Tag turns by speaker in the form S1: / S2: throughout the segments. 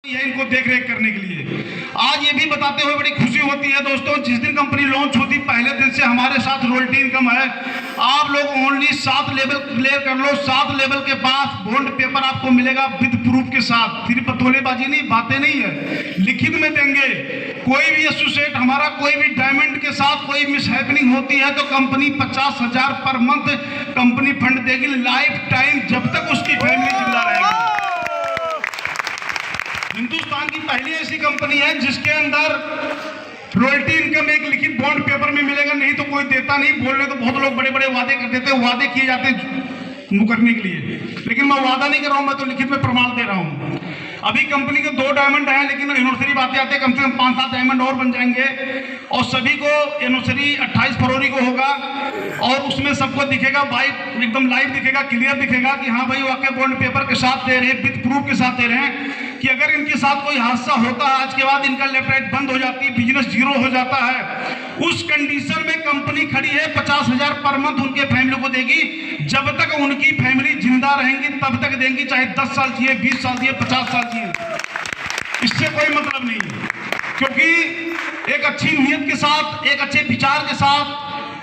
S1: है इनको देख रेख करने के लिए। आज ये भी बताते हुए बड़ी खुशी होती है दोस्तों, जिस दिन कंपनी लॉन्च होती पहले दिन से हमारे साथ रॉयल्टी इनकम है। आप लोग ओनली 7 लेवल क्लियर कर लो, 7 लेवल के पास बॉन्ड पेपर आपको मिलेगा विद प्रूफ के साथ। फिर पतोलेबाजी नहीं, बातें नहीं है, लिखित में देंगे। कोई भी एसोसिएट हमारा कोई भी डायमंड के साथ कोई मिसहैपनिंग होती है तो कंपनी 50,000 पर मंथ कंपनी फंड देगी लाइफ टाइम, जब तक उसकी फैमिली जिंदा रहेगी। हिंदुस्तान की पहली ऐसी कंपनी है जिसके अंदर रॉयल्टी इनकम एक लिखित बॉन्ड पेपर में मिलेगा, नहीं तो कोई देता नहीं। बोलने तो बहुत लोग बड़े बड़े वादे कर देते हैं, वादे किए जाते हैं मुकरने के लिए, लेकिन मैं वादा नहीं कर रहा हूं, मैं तो लिखित में प्रमाण दे रहा हूं। अभी कंपनी के 2 डायमंड हैं, लेकिन एनिवर्सरी बातें आते कम से कम 5-7 डायमंड और बन जाएंगे और सभी को एनिवर्सरी 28 फरवरी को होगा और उसमें सबको दिखेगा बाइक एकदम लाइव दिखेगा, क्लियर दिखेगा कि हाँ भाई वाकई बॉन्ड पेपर के साथ दे रहे हैं, विद प्रूफ के साथ दे रहे हैं कि अगर इनके साथ कोई हादसा होता है आज के बाद इनका लेफ्ट राइट बंद हो जाती है, बिजनेस जीरो हो जाता है, उस कंडीशन में कंपनी खड़ी है 50,000 पर मंथ उनके फैमिली को देगी। जब तक उनकी फैमिली जिंदा रहेंगी तब तक देंगी, चाहे 10 साल चाहिए, 20 साल चाहिए, 50 साल चाहिए, इससे कोई मतलब नहीं है। क्योंकि एक अच्छी नीयत के साथ, एक अच्छे विचार के साथ,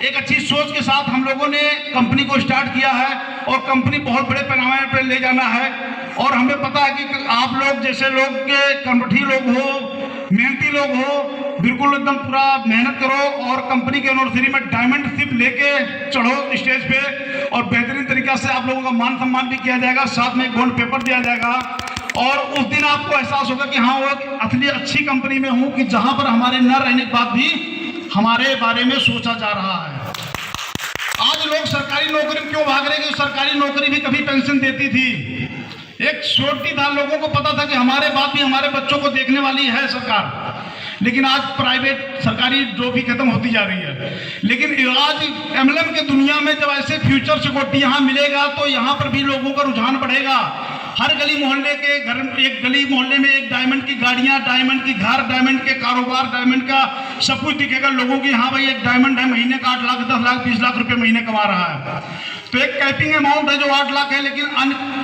S1: एक अच्छी सोच के साथ हम लोगों ने कंपनी को स्टार्ट किया है और कंपनी बहुत बड़े पैमाने पर ले जाना है। और हमें पता है कि आप लोग जैसे लोग के कर्मठी लोग हो, मेहनती लोग हो, बिल्कुल एकदम पूरा मेहनत करो और कंपनी के एनिवर्सरी में डायमंड शिप लेके चढ़ो स्टेज पे और बेहतरीन तरीका से आप लोगों का मान सम्मान भी किया जाएगा, साथ में एक बॉन्ड पेपर दिया जाएगा और उस दिन आपको एहसास होगा कि हाँ वो असली अच्छी कंपनी में हूँ कि जहां पर हमारे न रहने के बाद भी हमारे बारे में सोचा जा रहा है। आज लोग सरकारी नौकरी में क्यों भाग रहे हैं? सरकारी नौकरी भी कभी पेंशन देती थी, एक छोटी था, लोगों को पता था कि हमारे बाद भी हमारे बच्चों को देखने वाली है सरकार, लेकिन आज प्राइवेट सरकारी जॉब भी खत्म होती जा रही है। लेकिन आज एमएलएम के दुनिया में जब ऐसे फ्यूचर सिक्योरिटी यहाँ मिलेगा तो यहाँ पर भी लोगों का रुझान बढ़ेगा। हर गली मोहल्ले के घर, एक गली मोहल्ले में एक डायमंड की गाड़ियाँ, डायमंड की घर, डायमंड के कारोबार, डायमंड का सब कुछ दिखेगा लोगों की। हाँ भाई एक डायमंड है, महीने का 8 लाख, 10 लाख, 20 लाख रुपए महीने कमा रहा है। तो एक कैपिंग अमाउंट है जो 8 लाख है, लेकिन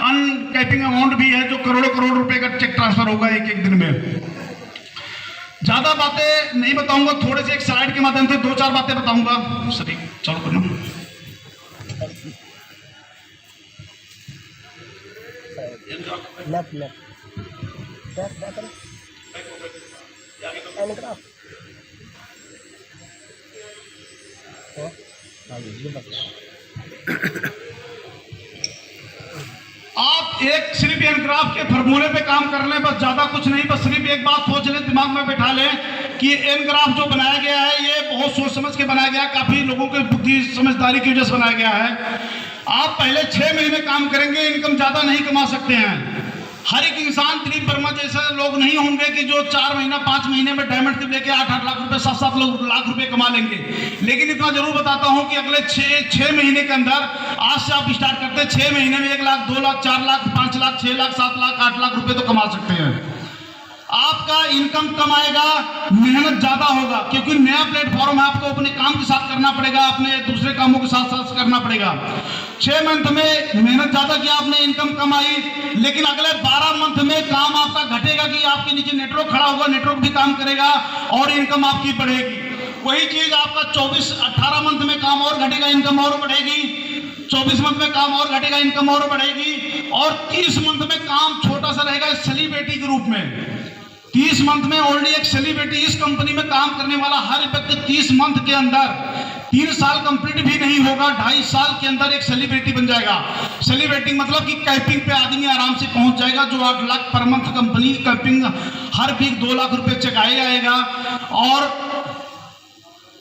S1: अनकैपिंग अमाउंट भी है जो करोड़ों करोड़ रुपए का चेक ट्रांसफर होगा एक दिन में। ज्यादा बातें नहीं बताऊंगा, थोड़े से एक स्लाइड के माध्यम से 2-4 बातें बताऊंगा। सही चलो करना।
S2: लेफ्ट
S1: आप एक सिर्फ एनग्राफ के फॉर्मूले पे काम कर लें, बस ज्यादा कुछ नहीं, बस सिर्फ एक बात सोच लें, दिमाग में बैठा लें कि एनग्राफ जो बनाया गया है ये बहुत सोच समझ के बनाया गया है, काफी लोगों की बुद्धि समझदारी की वजह से बनाया गया है। आप पहले 6 महीने काम करेंगे, इनकम ज्यादा नहीं कमा सकते हैं। हर एक इंसान दिलीप वर्मा जैसे लोग नहीं होंगे कि जो 4 महीना 5 महीने में डायमंड शिप लेके 8-8 लाख रुपए, 7-7 लाख रुपए कमा लेंगे। लेकिन इतना जरूर बताता हूं कि अगले 6 महीने के अंदर, आज से आप स्टार्ट करते हैं, 6 महीने में 1 लाख, 2 लाख, 4 लाख, 5 लाख, 6 लाख, 7 लाख, 8 लाख रुपए तो कमा सकते हैं। आपका इनकम कम आएगा, मेहनत ज्यादा होगा, क्योंकि नया प्लेटफॉर्म है, आपको अपने काम के साथ करना पड़ेगा, अपने दूसरे कामों के साथ साथ करना पड़ेगा। 6 मंथ में मेहनत ज्यादा किया आपने, इनकम कम आई, लेकिन अगले 12 मंथ में काम आपका घटेगा कि आपके नीचे नेटवर्क खड़ा होगा, नेटवर्क भी काम करेगा और इनकम आपकी बढ़ेगी। वही चीज आपका 18 मंथ में काम और घटेगा, इनकम और बढ़ेगी, 24 मंथ में काम और घटेगा, इनकम और बढ़ेगी और 30 मंथ में काम छोटा सा रहेगा सेलिब्रिटी के रूप में। 30 मंथ में ऑलरेडी एक सेलिब्रिटी, इस कंपनी में काम करने वाला हर व्यक्ति 30 मंथ के अंदर, 3 साल कंप्लीट भी नहीं होगा, 2.5 साल के अंदर एक सेलिब्रिटी बन जाएगा। सेलिब्रिटी मतलब कि कैपिंग पे आदमी आराम से पहुंच जाएगा, जो 8 लाख पर मंथ कंपनी कैपिंग हर वीक 2 लाख रुपए चुकाया जाएगा और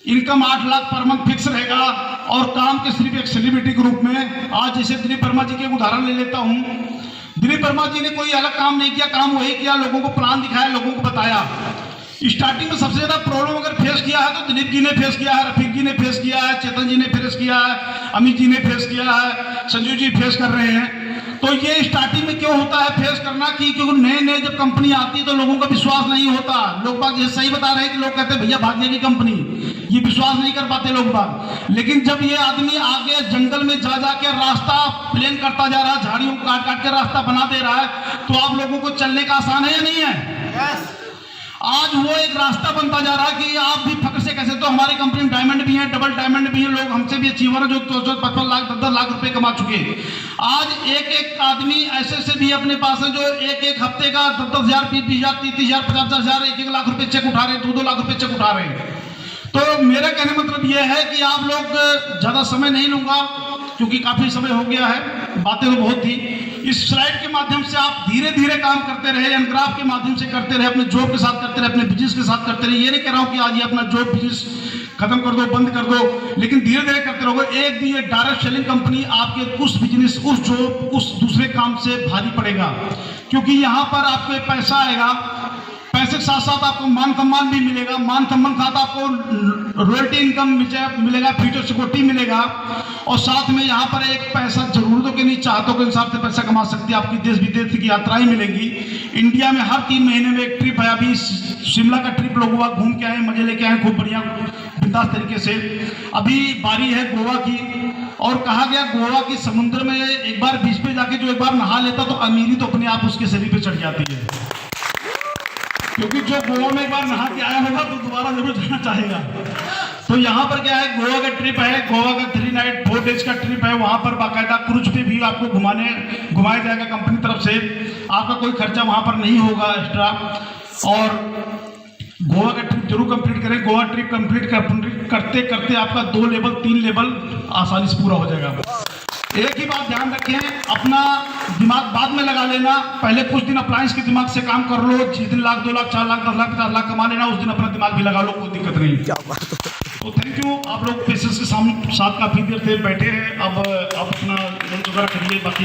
S1: इनकम 8 लाख पर मंथ फिक्स रहेगा और काम के सिर्फ एक सेलिब्रिटी के रूप में। आज जैसे दिलीप वर्मा जी के उदाहरण ले लेता हूं, दिलीप वर्मा जी ने कोई अलग काम नहीं किया, काम वही किया, लोगों को प्लान दिखाया, लोगों को बताया। स्टार्टिंग में सबसे ज्यादा प्रॉब्लम अगर फेस किया है तो दिलीप जी ने फेस किया है, रफीक जी ने फेस किया है, चेतन जी ने फेस किया है, अमित जी ने फेस किया है, संजू जी फेस कर रहे हैं। तो ये स्टार्टिंग में क्यों होता है फेस करना कि क्योंकि नए जब कंपनी आती है तो लोगों का विश्वास नहीं होता। लोग बाग ये सही बता रहे हैं कि लोग कहते हैं भैया भाग जाएगी कंपनी, ये विश्वास नहीं कर पाते लोग बाग। लेकिन जब ये आदमी आगे जंगल में जा जाके रास्ता प्लेन करता जा रहा है, झाड़ियों को काट काट के रास्ता बना दे रहा है, तो आप लोगों को चलने का आसान है या नहीं है?
S2: आज वो एक रास्ता बनता जा रहा है कि आप भी फक्र से कैसे, तो हमारी कंपनी में डायमंड भी है, डबल डायमंड भी है, लोग हमसे भी अचीवर है जो 55 लाख 10 लाख रुपए कमा चुके हैं। आज एक एक आदमी ऐसे से भी अपने पास है जो एक एक हफ्ते का 10 हजार 20 हजार 30 हजार 50 हजार 1 लाख रुपए चेक उठा रहे हैं, 2 लाख रुपए चेक उठा रहे हैं। तो मेरा कहने मतलब यह है कि आप लोग, ज्यादा समय नहीं लूंगा क्योंकि काफी समय हो गया है, बातें तो बहुत थी। इस स्लाइड के माध्यम से आप धीरे धीरे काम करते रहे, एनग्राफ के माध्यम से करते रहे, अपने जॉब के साथ करते रहे, अपने बिजनेस के साथ करते रहे। ये नहीं कह रहा हूं कि आज ये अपना जॉब बिजनेस खत्म कर दो, बंद कर दो, लेकिन धीरे धीरे करते रहोगे। एक दिन ये डायरेक्ट सेलिंग कंपनी आपके उस बिजनेस, उस जॉब, उस दूसरे काम से भारी पड़ेगा, क्योंकि यहां पर आपको एक पैसा आएगा, पैसे के साथ साथ आपको मान सम्मान भी मिलेगा, मान सम्मान के साथ आपको रॉयल्टी इनकम मिलेगा, फ्यूचर सिक्योरिटी मिलेगा, और साथ में यहाँ पर एक पैसा जरूरतों के नहीं, चाहतों के हिसाब से पैसा कमा सकते हैं। आपकी देश विदेश की यात्राएं मिलेंगी। इंडिया में हर 3 महीने में एक ट्रिप है। अभी शिमला का ट्रिप लोग हुआ, घूम के आए, मजे लेके आए खूब बढ़िया बिंदास तरीके से। अभी बारी है गोवा की, और कहा गया गोवा की समुद्र में एक बार बीच पे जाके जो एक बार नहा लेता तो अमीरी तो अपने आप उसके शरीर पे चढ़ जाती है, क्योंकि जो गोवा में एक बार नहा के आया होगा तो दोबारा जरूर जाना चाहेगा। तो यहाँ पर क्या है, गोवा का ट्रिप है, गोवा का 3 नाइट 4 डेज का ट्रिप है। वहाँ पर बाकायदा क्रूज पे भी आपको घुमाया जाएगा कंपनी तरफ से, आपका कोई खर्चा वहाँ पर नहीं होगा एक्स्ट्रा। और गोवा का ट्रिप जरूर कंप्लीट करें। गोवा ट्रिप कंप्लीट करते करते आपका 2 लेवल 3 लेवल आसानी से पूरा हो जाएगा। एक ही बात ध्यान रखें, अपना दिमाग बाद में लगा लेना, पहले कुछ दिन अप्लायंस के दिमाग से काम कर लो। जिस दिन 1 लाख 2 लाख 4 लाख 10 लाख 50 लाख कमा लेना, उस दिन अपना दिमाग भी लगा लो, कोई दिक्कत नहीं। तो थैंक यू, आप लोग पेशेंस के साथ काफी देर से बैठे हैं। अब अपना लंच वगैरह करिए, बाकी